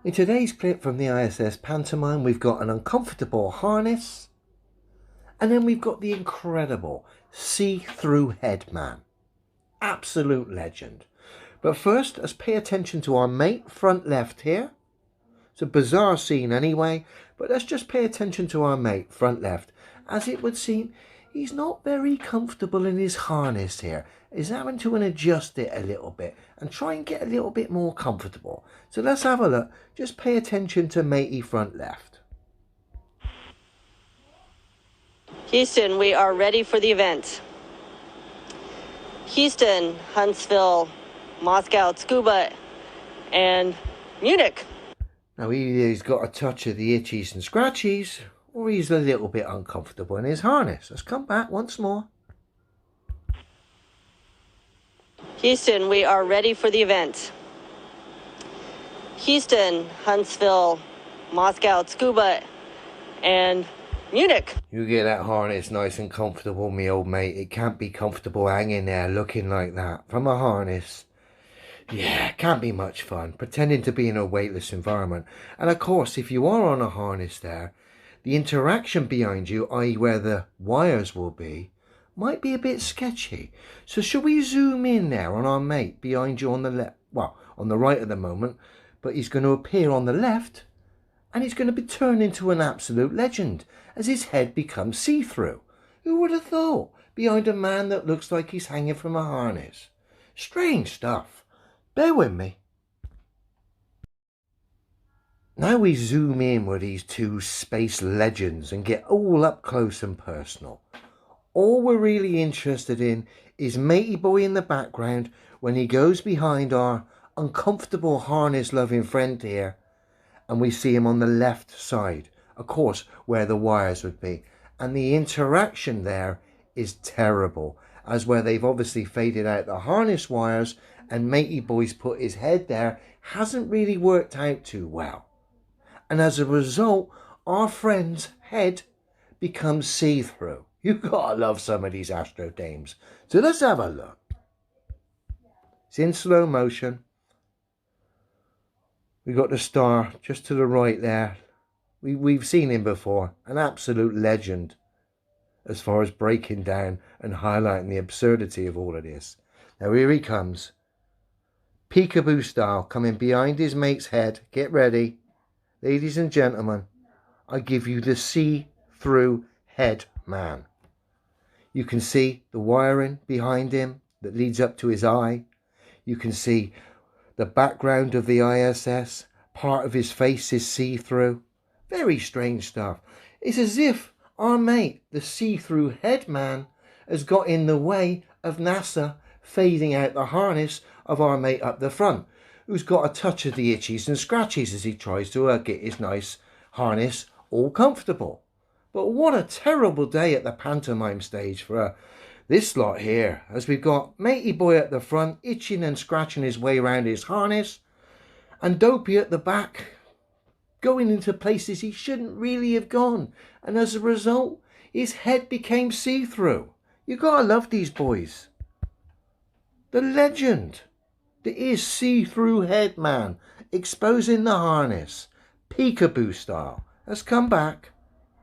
In today's clip from the ISS pantomime, we've got an uncomfortable harness, and then we've got the incredible see-through head man. Absolute legend. But first, let's pay attention to our mate front left here. It's a bizarre scene anyway, but let's just pay attention to our mate front left. As it would seem, he's not very comfortable in his harness here. He's having to adjust it a little bit and try and get a little bit more comfortable. So let's have a look. Just pay attention to matey front left. Houston, we are ready for the event. Houston, Huntsville, Moscow, Scuba, and Munich. Now he's got a touch of the itchies and scratchies, or he's a little bit uncomfortable in his harness. Let's come back once more. Houston, we are ready for the event. Houston, Huntsville, Moscow, Scuba, and Munich. You get that harness nice and comfortable, me old mate. It can't be comfortable hanging there looking like that from a harness. Yeah, it can't be much fun, pretending to be in a weightless environment. And of course, if you are on a harness there, the interaction behind you, i.e. where the wires will be, might be a bit sketchy. So shall we zoom in there on our mate behind you on the left? Well, on the right at the moment, but he's going to appear on the left, and he's going to be turned into an absolute legend as his head becomes see-through. Who would have thought? Behind a man that looks like he's hanging from a harness. Strange stuff. Bear with me. Now we zoom in with these two space legends and get all up close and personal. All we're really interested in is matey boy in the background when he goes behind our uncomfortable harness loving friend here, and we see him on the left side, of course, where the wires would be. And the interaction there is terrible, as where they've obviously faded out the harness wires and matey boy's put his head there hasn't really worked out too well. And as a result, our friend's head becomes see-through. You've got to love some of these Astro Dames. So let's have a look. It's in slow motion. We got the star just to the right there. We've seen him before. An absolute legend as far as breaking down and highlighting the absurdity of all of this. Now here he comes. Peekaboo style, coming behind his mate's head. Get ready. Ladies and gentlemen, I give you the see-through head man. You can see the wiring behind him that leads up to his eye. You can see the background of the ISS. Part of his face is see-through. Very strange stuff. It's as if our mate, the see-through head man, has got in the way of NASA fading out the harness of our mate up the front, who's got a touch of the itchies and scratchies as he tries to get his nice harness all comfortable. But what a terrible day at the pantomime stage for this lot here, as we've got matey boy at the front itching and scratching his way around his harness, and Dopey at the back going into places he shouldn't really have gone, and as a result his head became see-through. You gotta love these boys. The legend that is see-through head man exposing the harness, peekaboo style. Let's come back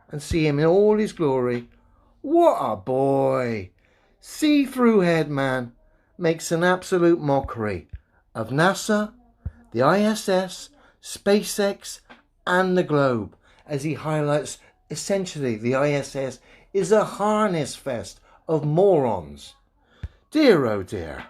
and see him in all his glory. What a boy! See-through head man makes an absolute mockery of NASA, the ISS, SpaceX, and the globe, as he highlights essentially the ISS is a harness fest of morons. Dear oh dear.